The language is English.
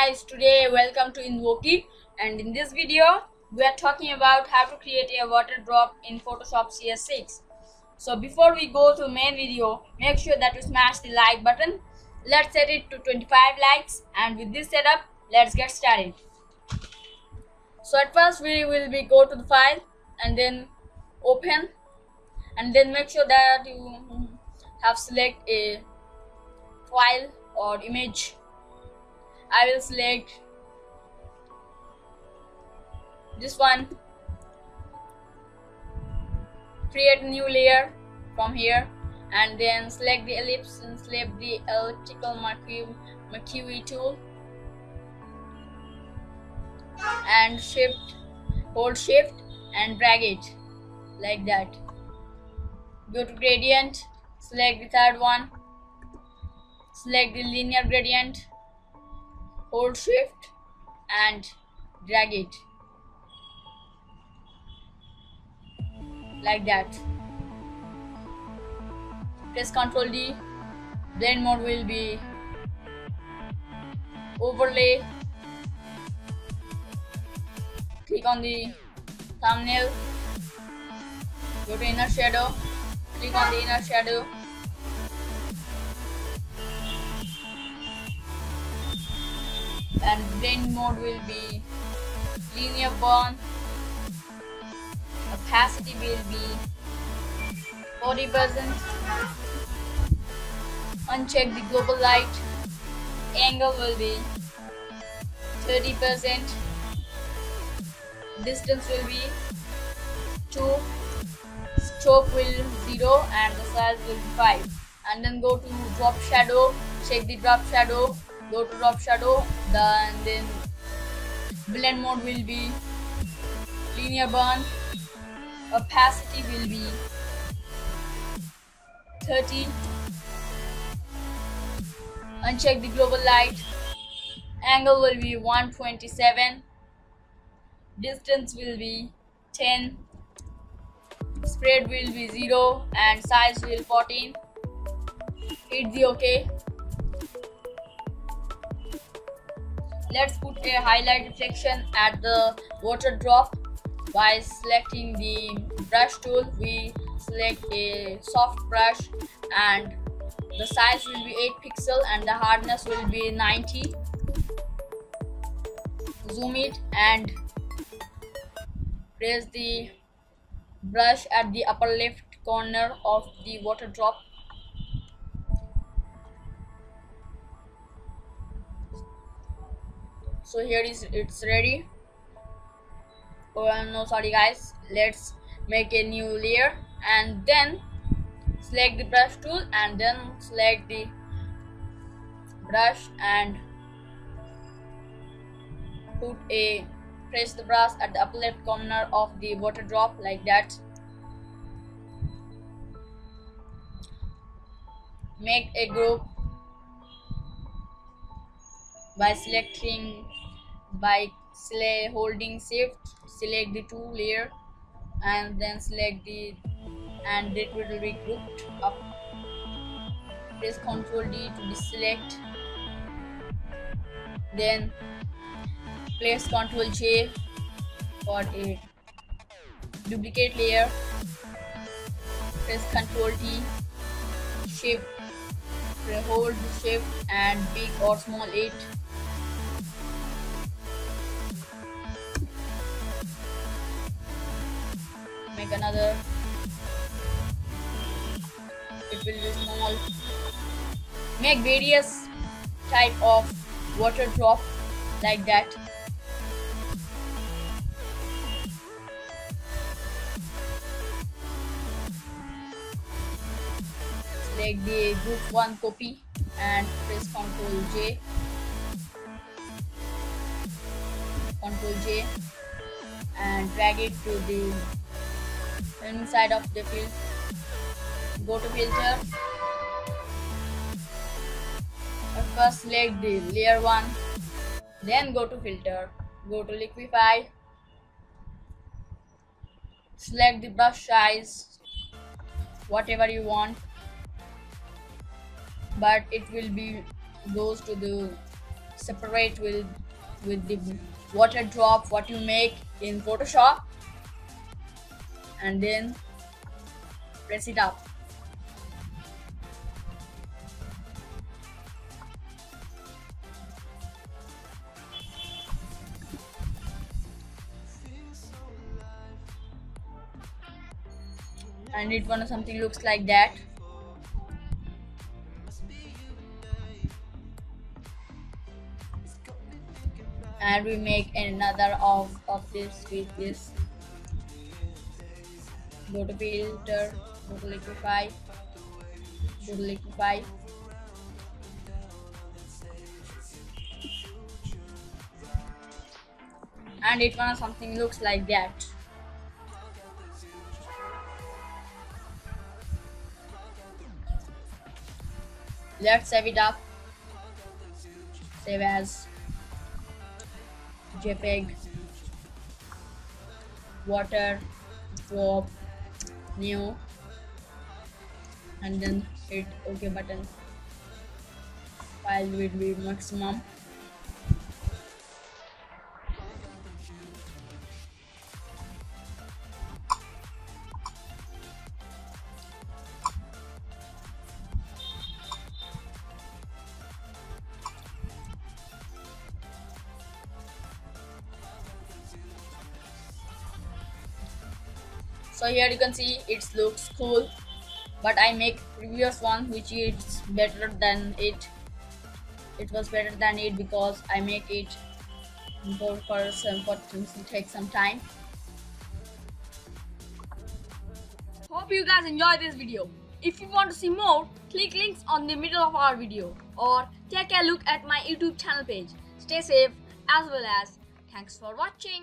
guys, today welcome to Invoki, and in this video we are talking about how to create a water drop in Photoshop CS6. So before we go to main video, make sure that you smash the like button. Let's set it to 25 likes, and with this setup let's get started. So at first we will go to the file and then open, and then make sure that you have select a file or image. I will select this one, create a new layer from here, and then select the ellipse and select the elliptical mercury tool and hold shift and drag it like that. Go to gradient, select the third one, select the linear gradient, hold shift and drag it like that. Press Ctrl D. Blend mode will be overlay. Click on the thumbnail, go to inner shadow, click on the inner shadow, and blend mode will be linear burn. Opacity will be 40%. Uncheck the global light. Angle will be 30%. Distance will be 2. Stroke will 0 and the size will be 5. And then go to drop shadow. Check the drop shadow. Go to drop shadow. Then blend mode will be linear burn. Opacity will be 30. Uncheck the global light. Angle will be 127. Distance will be 10. Spread will be 0 and size will 14. Hit the OK. Let's put a highlight reflection at the water drop. By selecting the brush tool, we select a soft brush and the size will be 8 pixel and the hardness will be 90. Zoom it and place the brush at the upper left corner of the water drop. So here it's ready. Oh no, sorry guys, let's make a new layer and then select the brush tool and then select the brush and press the brush at the upper left corner of the water drop like that. Make a group by holding shift, select the two layer and then select and it will be grouped up. Press Ctrl D to deselect, then place Ctrl J for a duplicate layer. Press Ctrl T, shift, hold the shift and big or small 8. Make another, it will be small. Make various type of water drop like that. Select the group 1 copy and press Ctrl J and drag it to the inside of the field. Go to filter. First select the layer 1, then go to filter, go to liquify, select the brush size whatever you want, but it will be goes to the separate with the water drop what you make in Photoshop, and then press it up. And it gonna something looks like that. And we make another of this with this. Go to filter, go to liquify, go to liquify. And it gonna something looks like that. Let's save it up. Save as JPEG, water drop, new, and then hit OK button. File will be maximum. So here you can see it looks cool, but I make previous one which is better than it. It was better than it because I make it for to take some time. Hope you guys enjoyed this video. If you want to see more, click links on the middle of our video or take a look at my YouTube channel page. Stay safe as well as thanks for watching.